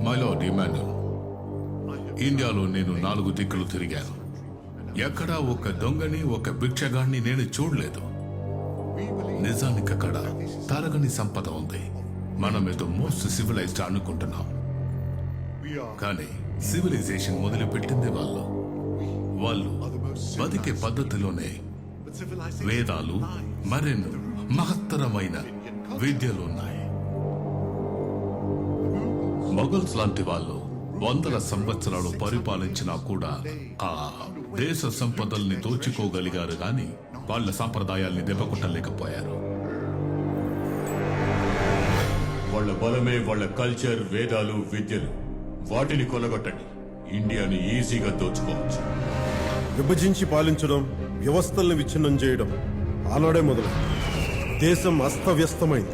My lord Emmanuel, ఇండియాలో నేను 4 దిక్కులు తిరిగాను. ఎక్కడా ఒక దొంగని, ఒక భిక్షగాన్ని నేను చూడలేదు. నిజానికి అక్కడ తరగని సంపద ఉంది. మనం ఏదో మోస్ట్ సివిలైజ్డ్ అనుకుంటున్నాం, కానీ సివిలైజేషన్ మొదలుపెట్టింది వాళ్ళు బతికే పద్ధతిలోనే. వేదాలు, మరెన్నో మహత్తరమైన విద్యలు ఉన్నాయి. మొఘల్స్ లాంటి వాళ్ళు వందల సంవత్సరాలు పరిపాలించినా కూడా ఆ దేశ సంపదల్ని దోచుకోగలిగారు, గాని వాళ్ళ సాంప్రదాయాల్ని దెబ్బకొట్టలేకపోయారు. వాళ్ళ బలమే వాళ్ళ కల్చర్, వేదాలు, విద్యలు. వాటిని కొలగొట్టండి, ఇండియాని ఈజీగా దోచుకోవచ్చు. విభజించి పాలించడం, వ్యవస్థల్ని విచ్ఛిన్నం చేయడం ఆనాడే మొదలు. దేశం అస్తవ్యస్తమైంది.